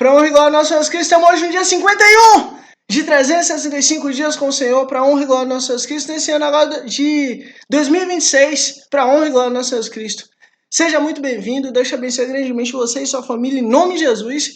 Para honra e glória do nosso Jesus Cristo, estamos hoje no dia 51 de 365 dias com o Senhor, para honra e glória do nosso Jesus Cristo, nesse ano agora de 2026, para honra e glória do nosso Jesus Cristo. Seja muito bem-vindo, Deus te abençoe grandemente você e sua família, em nome de Jesus.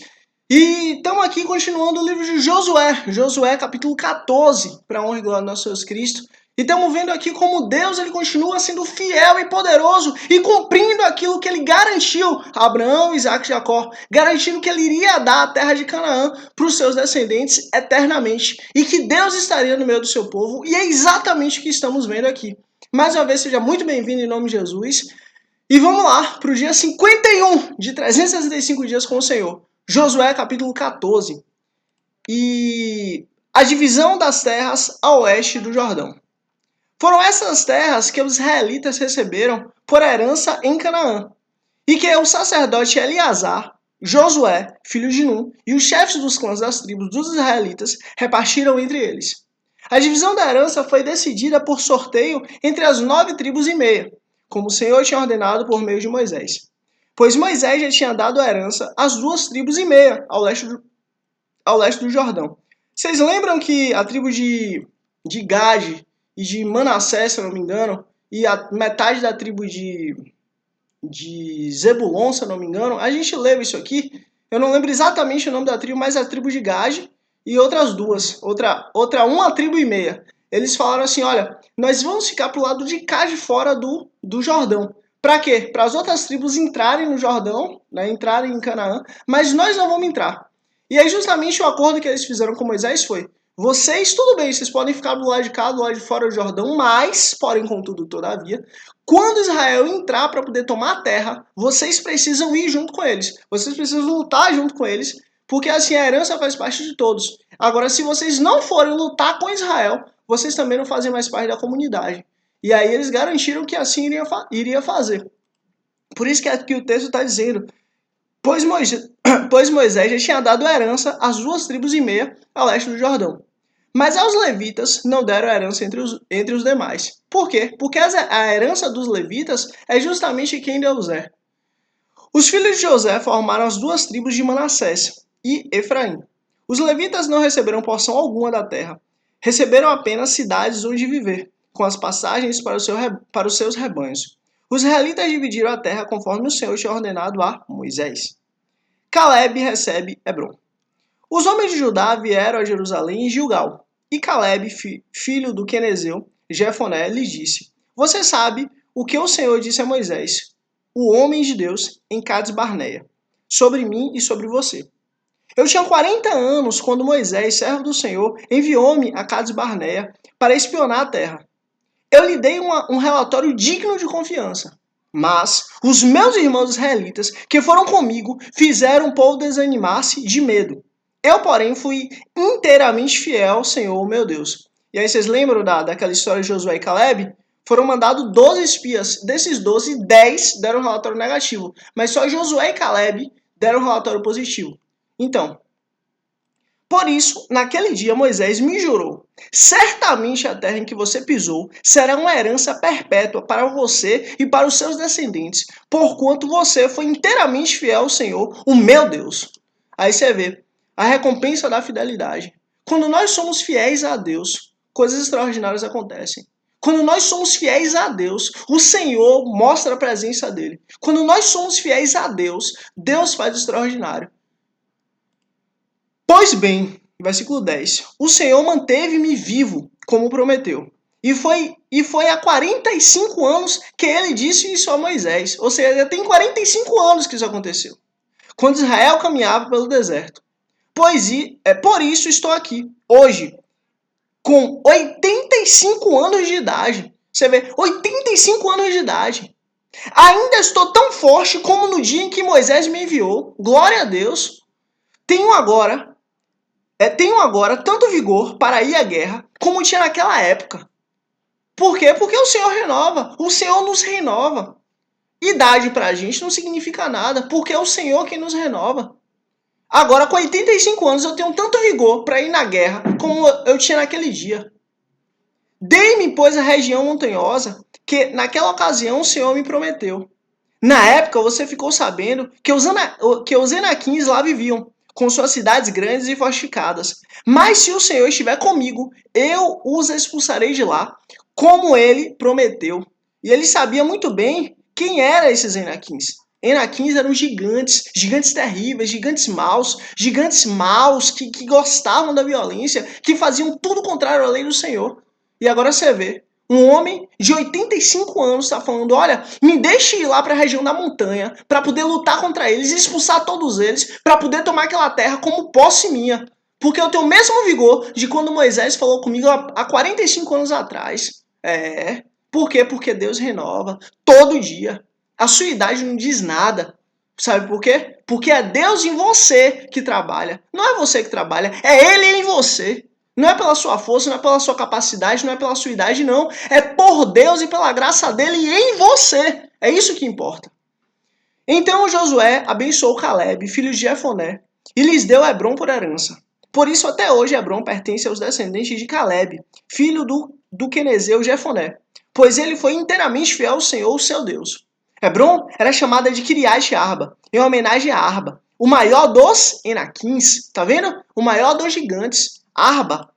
E estamos aqui continuando o livro de Josué capítulo 14, para honra e glória do nosso Jesus Cristo. E estamos vendo aqui como Deus ele continua sendo fiel e poderoso e cumprindo aquilo que ele garantiu a Abraão, Isaac e Jacó, garantindo que ele iria dar a terra de Canaã para os seus descendentes eternamente e que Deus estaria no meio do seu povo, e é exatamente o que estamos vendo aqui. Mais uma vez, seja muito bem-vindo em nome de Jesus. E vamos lá para o dia 51 de 365 dias com o Senhor. Josué capítulo 14. E a divisão das terras a oeste do Jordão. Foram essas terras que os israelitas receberam por herança em Canaã, e que o sacerdote Eleazar, Josué, filho de Nun, e os chefes dos clãs das tribos dos israelitas repartiram entre eles. A divisão da herança foi decidida por sorteio entre as 9 tribos e meia, como o Senhor tinha ordenado por meio de Moisés. Pois Moisés já tinha dado a herança às 2 tribos e meia ao leste do Jordão. Vocês lembram que a tribo de Gade e de Manassés, se eu não me engano, e a metade da tribo de Zebulon, se eu não me engano, a gente leu isso aqui, eu não lembro exatamente o nome da tribo, mas a tribo de Gade e outras duas, uma tribo e meia. Eles falaram assim, olha, nós vamos ficar pro lado de cá de fora do Jordão. Para quê? Para as outras tribos entrarem no Jordão, né, entrarem em Canaã, mas nós não vamos entrar. E aí justamente o acordo que eles fizeram com Moisés foi, vocês, tudo bem, vocês podem ficar do lado de cá, do lado de fora do Jordão, mas, porém, contudo, todavia, quando Israel entrar para poder tomar a terra, vocês precisam ir junto com eles. Vocês precisam lutar junto com eles, porque assim a herança faz parte de todos. Agora, se vocês não forem lutar com Israel, vocês também não fazem mais parte da comunidade. E aí eles garantiram que assim iria fazer. Por isso que aqui o texto está dizendo, pois Moisés já tinha dado a herança às 2 tribos e meia a leste do Jordão. Mas aos levitas não deram a herança entre os demais. Por quê? Porque a herança dos levitas é justamente quem Deus é. Os filhos de José formaram as 2 tribos de Manassés e Efraim. Os levitas não receberam porção alguma da terra. Receberam apenas cidades onde viver, com as passagens para os seus rebanhos. Os israelitas dividiram a terra conforme o Senhor tinha ordenado a Moisés. Caleb recebe Hebron. Os homens de Judá vieram a Jerusalém e Gilgal. E Caleb, filho do Quenezeu, Jefoné, lhe disse, você sabe o que o Senhor disse a Moisés, o homem de Deus, em Cades Barneia, sobre mim e sobre você. Eu tinha 40 anos quando Moisés, servo do Senhor, enviou-me a Cades Barneia para espionar a terra. Eu lhe dei um relatório digno de confiança. Mas os meus irmãos israelitas, que foram comigo, fizeram o povo desanimar-se de medo. Eu, porém, fui inteiramente fiel ao Senhor, meu Deus. E aí vocês lembram daquela história de Josué e Caleb? Foram mandados 12 espias. Desses 12, 10 deram um relatório negativo. Mas só Josué e Caleb deram um relatório positivo. Então, por isso, naquele dia Moisés me jurou, certamente a terra em que você pisou será uma herança perpétua para você e para os seus descendentes, porquanto você foi inteiramente fiel ao Senhor, o meu Deus. Aí você vê a recompensa da fidelidade. Quando nós somos fiéis a Deus, coisas extraordinárias acontecem. Quando nós somos fiéis a Deus, o Senhor mostra a presença dele. Quando nós somos fiéis a Deus, Deus faz o extraordinário. Pois bem, versículo 10, o Senhor manteve-me vivo, como prometeu. E foi há 45 anos que ele disse isso a Moisés. Ou seja, tem 45 anos que isso aconteceu. Quando Israel caminhava pelo deserto. Por isso estou aqui, hoje, com 85 anos de idade. Você vê, 85 anos de idade. Ainda estou tão forte como no dia em que Moisés me enviou. Glória a Deus. Tenho agora tanto vigor para ir à guerra como tinha naquela época. Por quê? Porque o Senhor renova. O Senhor nos renova. Idade para a gente não significa nada, porque é o Senhor quem nos renova. Agora, com 85 anos, eu tenho tanto vigor para ir na guerra como eu tinha naquele dia. Dei-me, pois, a região montanhosa que naquela ocasião o Senhor me prometeu. Na época, você ficou sabendo que os Enaquins lá viviam. com suas cidades grandes e fortificadas. Mas se o Senhor estiver comigo, eu os expulsarei de lá, como ele prometeu. E ele sabia muito bem quem eram esses Enaquins. Enaquins eram gigantes, gigantes terríveis, gigantes maus que gostavam da violência, que faziam tudo contrário à lei do Senhor. E agora você vê, um homem de 85 anos está falando, olha, me deixe ir lá para a região da montanha para poder lutar contra eles e expulsar todos eles, para poder tomar aquela terra como posse minha. Porque eu tenho o mesmo vigor de quando Moisés falou comigo há 45 anos atrás. Por quê? Porque Deus renova todo dia. A sua idade não diz nada. Sabe por quê? Porque é Deus em você que trabalha. Não é você que trabalha, é Ele em você. Não é pela sua força, não é pela sua capacidade, não é pela sua idade, não. É por Deus e pela graça dele em você. É isso que importa. Então Josué abençoou Caleb, filho de Jefoné, e lhes deu Hebrom por herança. Por isso até hoje Hebrom pertence aos descendentes de Caleb, filho do quenezeu Jefoné, pois ele foi inteiramente fiel ao Senhor, o seu Deus. Hebrom era chamada de Kiriat Arba, em homenagem a Arba, o maior dos Enaquins. Tá vendo? O maior dos gigantes. Arba,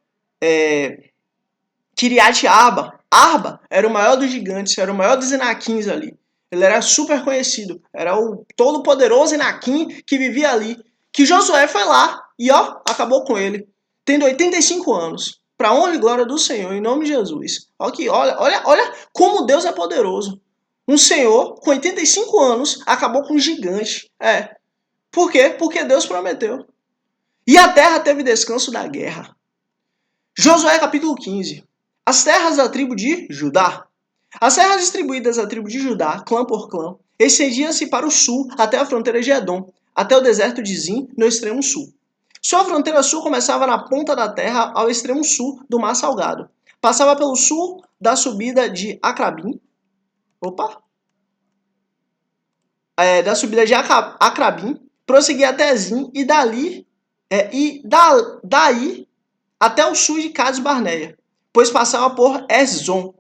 Kiriat Arba. Arba era o maior dos gigantes, era o maior dos Enaquins ali. Ele era super conhecido. Era o todo-poderoso Enaquim que vivia ali. Que Josué foi lá e acabou com ele. Tendo 85 anos. Para honra e glória do Senhor, em nome de Jesus. Olha como Deus é poderoso. Um senhor com 85 anos acabou com um gigante. Por quê? Porque Deus prometeu. E a terra teve descanso da guerra. Josué capítulo 15. As terras da tribo de Judá. As terras distribuídas à tribo de Judá, clã por clã, estendiam-se para o sul até a fronteira de Edom, até o deserto de Zim, no extremo sul. Sua fronteira sul começava na ponta da terra ao extremo sul do Mar Salgado. Passava pelo sul da subida de Acrabim. Da subida de Acrabim, prosseguia até Zim e daí até o sul de Cades Barneia, pois passava por Esrom,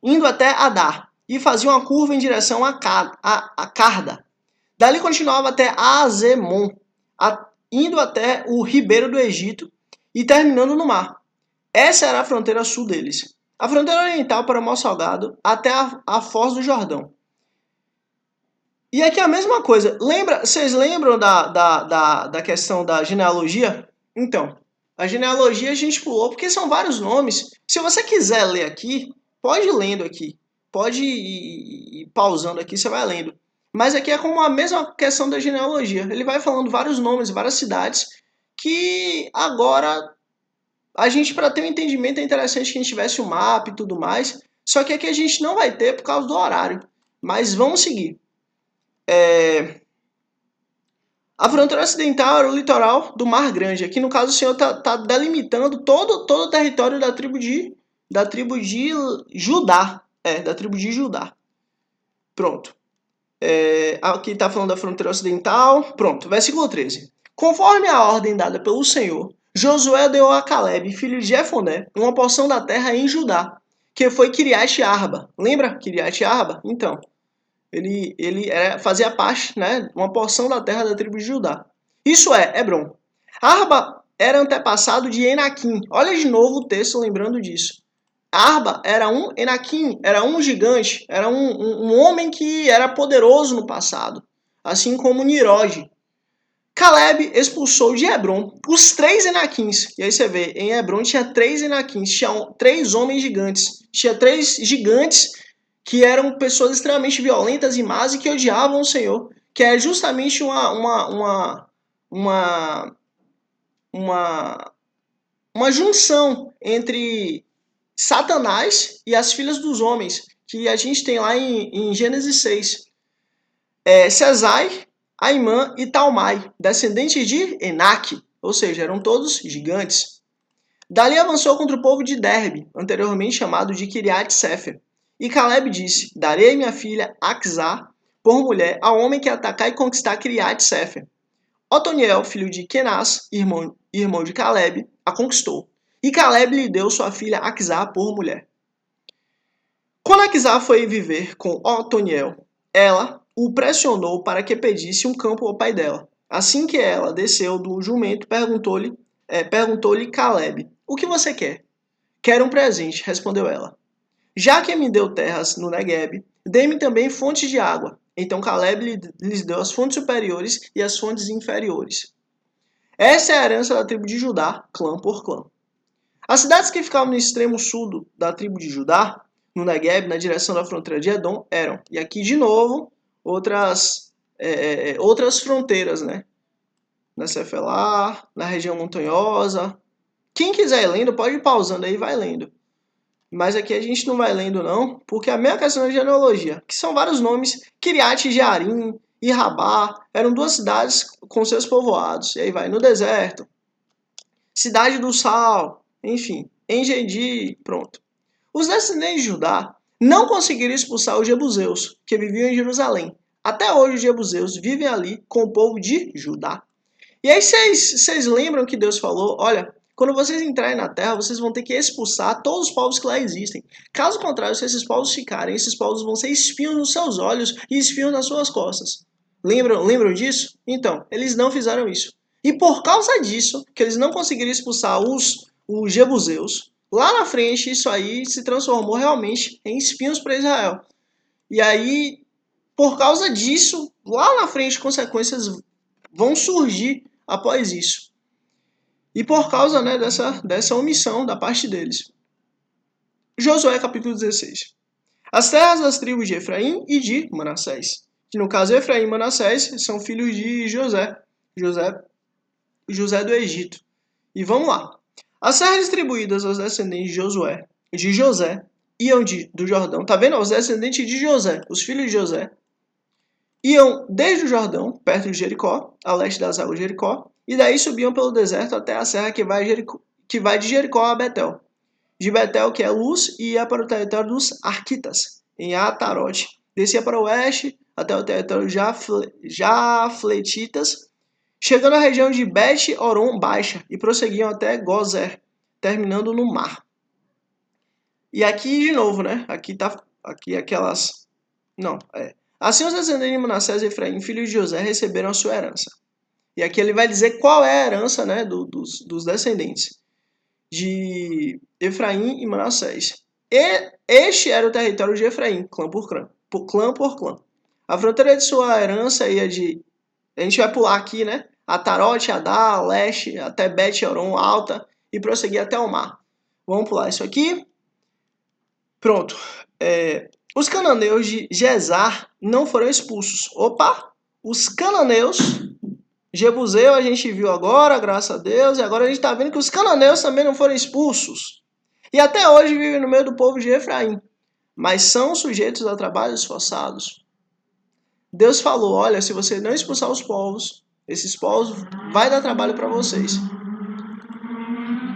indo até Adar, e fazia uma curva em direção a Carda. Dali continuava até Azemon, indo até o ribeiro do Egito e terminando no mar. Essa era a fronteira sul deles. A fronteira oriental para o Mar Salgado até a Foz do Jordão. E aqui a mesma coisa. Vocês lembram da questão da genealogia? Então, a genealogia a gente pulou porque são vários nomes. Se você quiser ler aqui, pode ir lendo aqui. Pode ir pausando aqui, você vai lendo. Mas aqui é como a mesma questão da genealogia. Ele vai falando vários nomes, várias cidades, que agora a gente, para ter um entendimento, é interessante que a gente tivesse o mapa e tudo mais. Só que aqui a gente não vai ter por causa do horário. Mas vamos seguir. A fronteira ocidental era o litoral do Mar Grande. Aqui, no caso, o Senhor está delimitando todo o território da tribo de Judá. Da tribo de Judá. Pronto. Aqui está falando da fronteira ocidental. Pronto, versículo 13. Conforme a ordem dada pelo Senhor, Josué deu a Caleb, filho de Jefoné, uma porção da terra em Judá, que foi Kiriat Arba. Lembra Kiriat Arba? Então, ele fazia parte, uma porção da terra da tribo de Judá. Isso é Hebrom. Arba era antepassado de Enaquim. Olha de novo o texto lembrando disso. Arba era um Enaquim, era um gigante, era um homem que era poderoso no passado, assim como Nirod. Caleb expulsou de Hebrom os 3 Enaquins. E aí você vê, em Hebrom tinha 3 Enaquins, tinha 3 homens gigantes, tinha 3 gigantes que eram pessoas extremamente violentas e más e que odiavam o Senhor, que é justamente uma junção entre Satanás e as filhas dos homens, que a gente tem lá em Gênesis 6. Sesai, Aimã e Talmai, descendentes de Enaque, ou seja, eram todos gigantes. Dali avançou contra o povo de Derbe, anteriormente chamado de Kiriat Sefer. E Caleb disse, darei minha filha Axá por mulher ao homem que atacar e conquistar Kiriat Sefer. Otoniel, filho de Kenaz, irmão de Caleb, a conquistou. E Caleb lhe deu sua filha Axá por mulher. Quando Axá foi viver com Otoniel, ela o pressionou para que pedisse um campo ao pai dela. Assim que ela desceu do jumento, perguntou-lhe Caleb: O que você quer? Quero um presente, respondeu ela. Já que me deu terras no Negueb, dê-me também fontes de água. Então Caleb lhes deu as fontes superiores e as fontes inferiores. Essa é a herança da tribo de Judá, clã por clã. As cidades que ficavam no extremo sul da tribo de Judá, no Negueb, na direção da fronteira de Edom, eram, e aqui de novo, outras fronteiras, né? Na Cefelá, na região montanhosa. Quem quiser ir lendo, pode ir pausando aí e vai lendo. Mas aqui a gente não vai lendo não, porque a mesma questão da genealogia, que são vários nomes, Kiriat Jearim e Rabá, eram duas cidades com seus povoados. E aí vai no deserto, Cidade do Sal, enfim, Engedi, pronto. Os descendentes de Judá não conseguiram expulsar os jebuseus, que viviam em Jerusalém. Até hoje os jebuseus vivem ali com o povo de Judá. E aí vocês lembram que Deus falou, olha, quando vocês entrarem na terra, vocês vão ter que expulsar todos os povos que lá existem. Caso contrário, se esses povos ficarem, esses povos vão ser espinhos nos seus olhos e espinhos nas suas costas. Lembram disso? Então, eles não fizeram isso. E por causa disso, que eles não conseguiram expulsar os jebuseus, lá na frente isso aí se transformou realmente em espinhos para Israel. E aí, por causa disso, lá na frente consequências vão surgir após isso. E por causa, né, dessa omissão da parte deles. Josué capítulo 16. As terras das tribos de Efraim e de Manassés. Que no caso Efraim e Manassés são filhos de José do Egito. E vamos lá. As terras distribuídas aos descendentes de José, iam do Jordão. Tá vendo? Os descendentes de José, os filhos de José, iam desde o Jordão, perto de Jericó, a leste das águas de Jericó, e daí subiam pelo deserto até a serra que vai de Jericó a Betel. De Betel, que é Luz, ia para o território dos Arquitas, em Atarote. Descia para o oeste até o território Jafletitas, chegando à região de Bet-Oron Baixa e prosseguiam até Gozer, terminando no mar. E aqui de novo, né? Aqui aquelas... Não, Assim os descendentes de Manassés e Efraim, filhos de José, receberam a sua herança. E aqui ele vai dizer qual é a herança, né, dos descendentes de Efraim e Manassés. E este era o território de Efraim, clã por clã. A fronteira de sua herança ia de... A gente vai pular aqui, né? Atarote, Adá, leste, até Bet-Oron, alta, e prosseguir até o mar. Vamos pular isso aqui. Pronto. Os cananeus de Gesar não foram expulsos. Opa! Os cananeus, Jebuseu a gente viu agora, graças a Deus, e agora a gente está vendo que os cananeus também não foram expulsos. E até hoje vivem no meio do povo de Efraim, mas são sujeitos a trabalhos forçados. Deus falou, olha, se você não expulsar os povos, esses povos vai dar trabalho para vocês.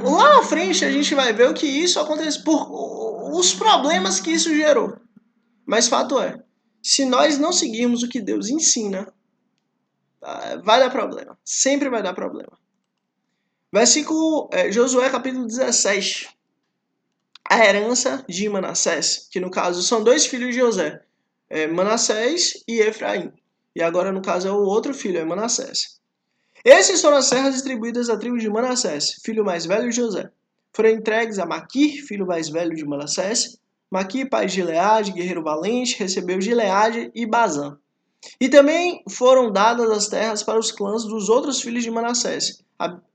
Lá na frente a gente vai ver o que isso acontece, por os problemas que isso gerou. Mas fato é, se nós não seguirmos o que Deus ensina, vai dar problema. Sempre vai dar problema. Josué capítulo 17. A herança de Manassés, que no caso são dois filhos de José, Manassés e Efraim. E agora no caso é o outro filho, é Manassés. Esses foram as terras distribuídas à tribo de Manassés, filho mais velho de José. Foram entregues a Maquir, filho mais velho de Manassés. Maquir, pai de Gileade, guerreiro valente, recebeu Gileade e Bazã. E também foram dadas as terras para os clãs dos outros filhos de Manassés,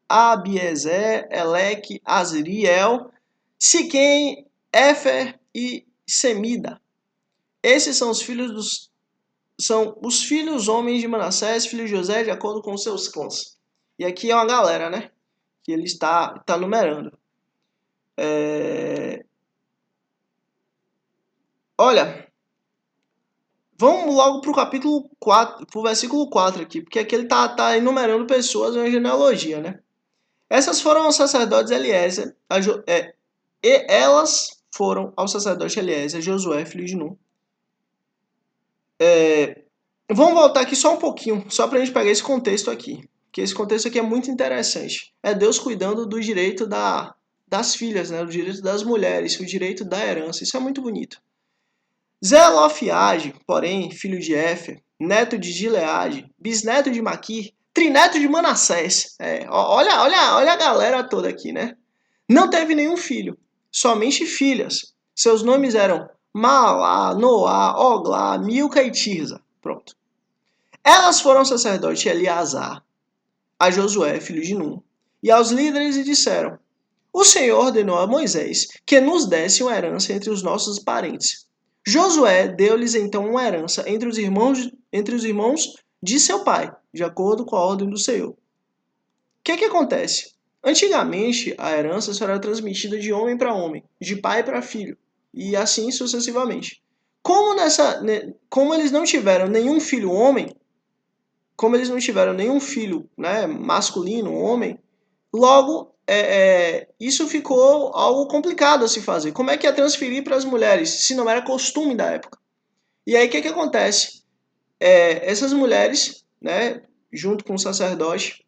Abiezer, Eleque, Azriel, Siquém, Éfer e Semida. Esses são os filhos homens de Manassés, filhos de José, de acordo com seus clãs. E aqui é uma galera, né? Que ele está numerando. Olha, vamos logo para o capítulo 4, para o versículo 4 aqui, porque aqui ele está enumerando pessoas em uma genealogia, né? Essas foram aos sacerdotes Eliezer, e elas foram ao sacerdote Eliezer, Josué, filho de Nun. Vamos voltar aqui só um pouquinho, só para a gente pegar esse contexto aqui, porque esse contexto aqui é muito interessante. É Deus cuidando do direito das filhas, né? Do direito das mulheres, o direito da herança. Isso é muito bonito. Zelofiade, porém, filho de Éfer, neto de Gileade, bisneto de Maquir, trineto de Manassés. Olha a galera toda aqui, né? Não teve nenhum filho, somente filhas. Seus nomes eram Malá, Noá, Oglá, Milca e Tirza. Pronto. Elas foram ao sacerdote Eleazar, a Josué, filho de Num, e aos líderes e disseram: O Senhor ordenou a Moisés que nos desse uma herança entre os nossos parentes. Josué deu-lhes então uma herança entre os irmãos de seu pai, de acordo com a ordem do Senhor. O que acontece? Antigamente, a herança só era transmitida de homem para homem, de pai para filho, e assim sucessivamente. Como eles não tiveram nenhum filho homem, como eles não tiveram nenhum filho, né, masculino, homem, logo isso ficou algo complicado a se fazer. Como é que ia transferir para as mulheres, se não era costume da época? E aí o que acontece? Essas mulheres, né, junto com o sacerdote,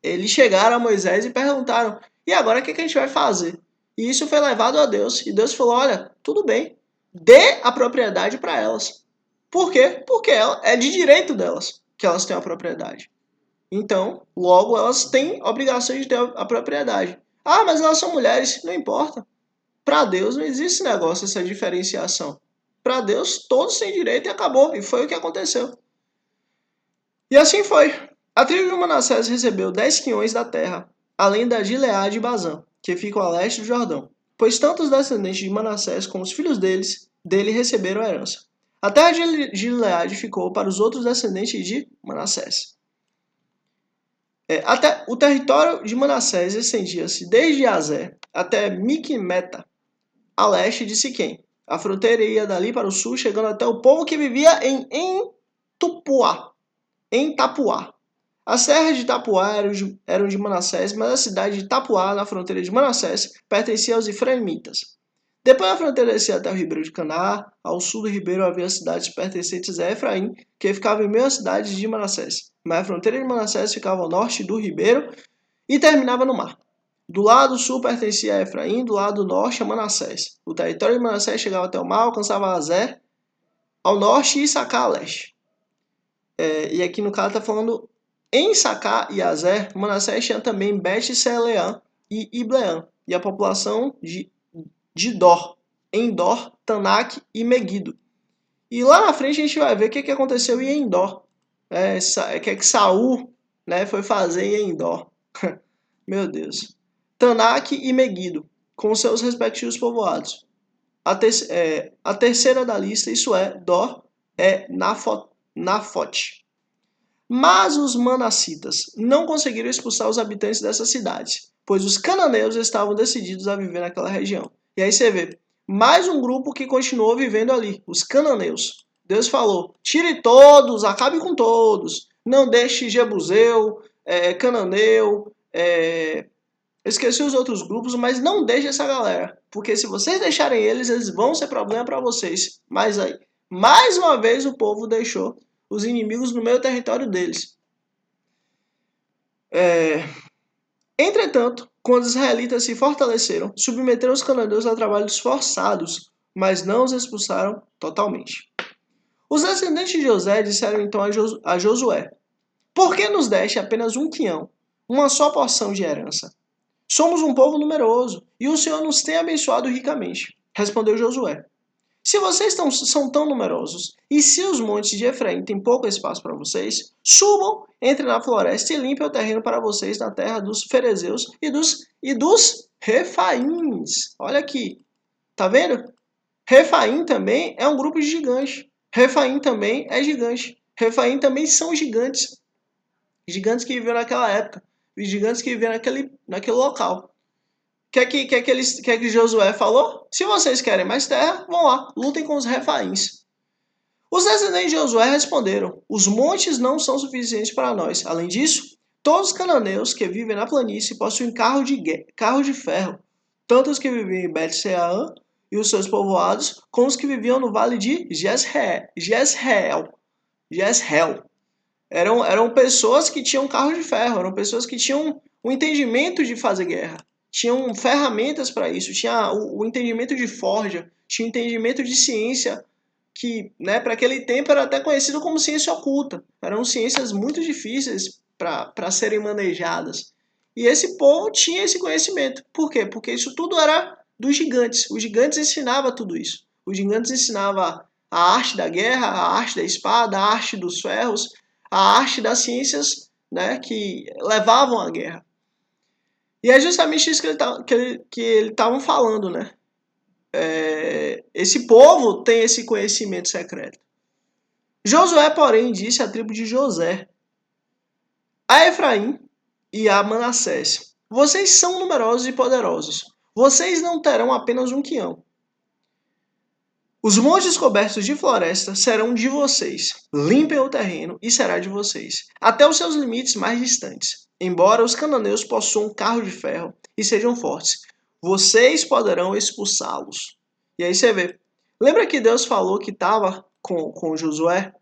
eles chegaram a Moisés e perguntaram: e agora o que a gente vai fazer? E isso foi levado a Deus. E Deus falou: olha, tudo bem, dê a propriedade para elas. Por quê? Porque é de direito delas que elas têm a propriedade. Então, logo, elas têm obrigação de ter a propriedade. Ah, mas elas são mulheres. Não importa. Para Deus não existe esse negócio, essa diferenciação. Para Deus, todos têm direito e acabou. E foi o que aconteceu. E assim foi. A tribo de Manassés recebeu 10 quinhões da terra, além da Gileade e Bazã, que ficam a leste do Jordão, pois tanto os descendentes de Manassés como os filhos dele receberam a herança. A terra de Gileade ficou para os outros descendentes de Manassés. Até o território de Manassés estendia-se desde Azé até Miquimeta, a leste de Siquém. A fronteira ia dali para o sul, chegando até o povo que vivia em Tapuá. As serras de Tapuá eram de Manassés, mas a cidade de Tapuá, na fronteira de Manassés, pertencia aos Efraimitas. Depois a fronteira descia até o ribeiro de Caná. Ao sul do ribeiro havia cidades pertencentes a Efraim, que ficava em meio às cidades de Manassés. Mas a fronteira de Manassés ficava ao norte do ribeiro e terminava no mar. Do lado sul pertencia a Efraim, do lado norte a Manassés. O território de Manassés chegava até o mar, alcançava Azé ao norte e Issacar a leste. E aqui no caso está falando em Issacar e Azé, Manassés tinha também Bet-Seleã e Ibleã, e a população de Dor, Endor, Tanak e Megido. E lá na frente a gente vai ver o que aconteceu em Endor. Que Saul, né, foi fazer em Endor. Meu Deus. Tanak e Megido, com seus respectivos povoados. A terceira da lista, isso é, Dor, é Nafote. Mas os manassitas não conseguiram expulsar os habitantes dessas cidades, pois os cananeus estavam decididos a viver naquela região. E aí você vê, mais um grupo que continuou vivendo ali, os cananeus. Deus falou, tire todos, acabe com todos, não deixe Jebuseu, cananeu, esqueci os outros grupos, mas não deixe essa galera, porque se vocês deixarem eles vão ser problema para vocês. Mas aí, mais uma vez o povo deixou os inimigos no meio do território deles. Entretanto, quando os israelitas se fortaleceram, submeteram os cananeus a trabalhos forçados, mas não os expulsaram totalmente. Os descendentes de José disseram então a Josué: Por que nos deste apenas um quinhão, uma só porção de herança? Somos um povo numeroso, e o Senhor nos tem abençoado ricamente. Respondeu Josué: Se vocês são tão numerosos, e se os montes de Efraim têm pouco espaço para vocês, subam, entrem na floresta e limpem o terreno para vocês na terra dos ferezeus e dos refaíns. Olha aqui, tá vendo? Refaim também é um grupo de gigantes. Refaim também é gigante. Refaim também são gigantes. Gigantes que viveram naquela época. Gigantes que viveram naquele local. O que Josué falou? Se vocês querem mais terra, vão lá, lutem com os refaíns. Os descendentes de Josué responderam: Os montes não são suficientes para nós. Além disso, todos os cananeus que vivem na planície possuem carro de ferro, tanto os que viviam em Bet-Sean e os seus povoados, como os que viviam no vale de Jezreel. Eram pessoas que tinham carro de ferro, eram pessoas que tinham o entendimento de fazer guerra. Tinham ferramentas para isso, tinha o entendimento de forja, tinha o entendimento de ciência que né, para aquele tempo era até conhecido como ciência oculta. Eram ciências muito difíceis para serem manejadas. E esse povo tinha esse conhecimento. Por quê? Porque isso tudo era dos gigantes. Os gigantes ensinavam tudo isso. Os gigantes ensinavam a arte da guerra, a arte da espada, a arte dos ferros, a arte das ciências, né, que levavam à guerra. E é justamente isso que eles estavam falando, né? Esse povo tem esse conhecimento secreto. Josué, porém, disse à tribo de José, a Efraim e a Manassés: vocês são numerosos e poderosos. Vocês não terão apenas um quião. Os montes cobertos de floresta serão de vocês. Limpem o terreno e será de vocês, até os seus limites mais distantes. Embora os cananeus possuam carro de ferro e sejam fortes, vocês poderão expulsá-los. E aí você vê. Lembra que Deus falou que estava com Josué?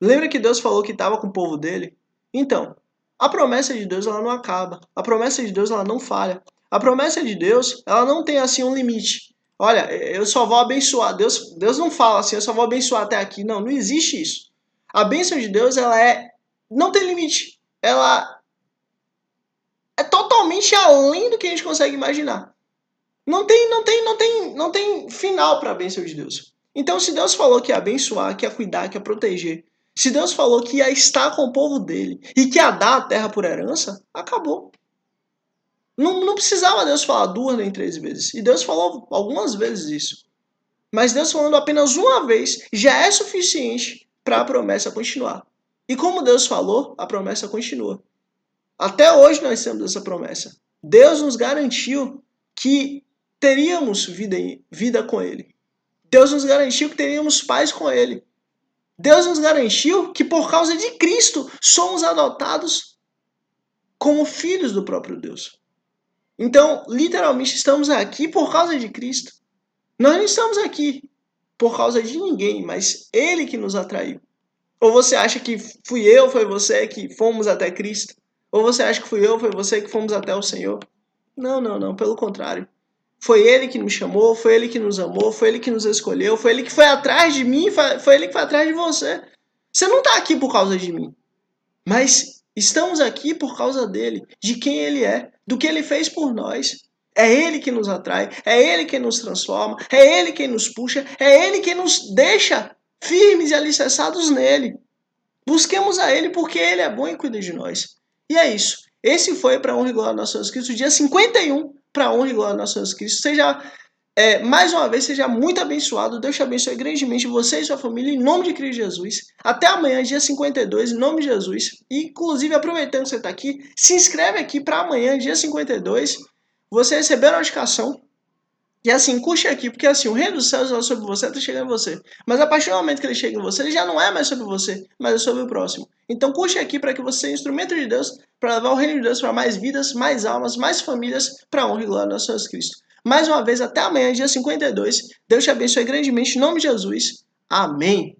Lembra que Deus falou que estava com o povo dele? Então, a promessa de Deus ela não acaba. A promessa de Deus ela não falha. A promessa de Deus ela não tem assim um limite. Olha, eu só vou abençoar. Deus não fala assim, eu só vou abençoar até aqui. Não, não existe isso. A bênção de Deus ela não tem limite. Ela é totalmente além do que a gente consegue imaginar. Não tem final para a bênção de Deus. Então, se Deus falou que ia abençoar, que ia cuidar, que ia proteger, se Deus falou que ia estar com o povo dele e que ia dar a terra por herança, acabou. Não precisava Deus falar 2 nem 3 vezes. E Deus falou algumas vezes isso. Mas Deus falando apenas uma vez já é suficiente para a promessa continuar. E como Deus falou, a promessa continua. Até hoje nós temos essa promessa. Deus nos garantiu que teríamos vida com Ele. Deus nos garantiu que teríamos paz com Ele. Deus nos garantiu que por causa de Cristo somos adotados como filhos do próprio Deus. Então, literalmente, estamos aqui por causa de Cristo. Nós não estamos aqui por causa de ninguém, mas Ele que nos atraiu. Ou você acha que fui eu, foi você que fomos até Cristo? Ou você acha que fui eu, foi você que fomos até o Senhor? Não, pelo contrário. Foi Ele que nos chamou, foi Ele que nos amou, foi Ele que nos escolheu, foi Ele que foi atrás de mim, foi Ele que foi atrás de você. Você não está aqui por causa de mim, mas estamos aqui por causa dele, de quem Ele é, do que Ele fez por nós. É Ele que nos atrai, é Ele que nos transforma, é Ele quem nos puxa, é Ele quem nos deixa firmes e alicerçados nele. Busquemos a Ele porque Ele é bom e cuida de nós. E é isso. Esse foi para a honra e glória do nosso Jesus Cristo, dia 51 para a honra e glória do nosso Jesus Cristo. Mais uma vez, seja muito abençoado. Deus te abençoe grandemente, você e sua família, em nome de Cristo Jesus. Até amanhã, dia 52, em nome de Jesus. E, inclusive, aproveitando que você está aqui, se inscreve aqui para amanhã, dia 52, você receber a notificação. E assim, curte aqui, porque assim, o reino dos céus é sobre você, está chegando em você. Mas a partir do momento que ele chega em você, ele já não é mais sobre você, mas é sobre o próximo. Então curte aqui para que você seja instrumento de Deus, para levar o reino de Deus para mais vidas, mais almas, mais famílias, para a honra e glória do nosso Jesus Cristo. Mais uma vez, até amanhã, dia 52. Deus te abençoe grandemente, em nome de Jesus. Amém.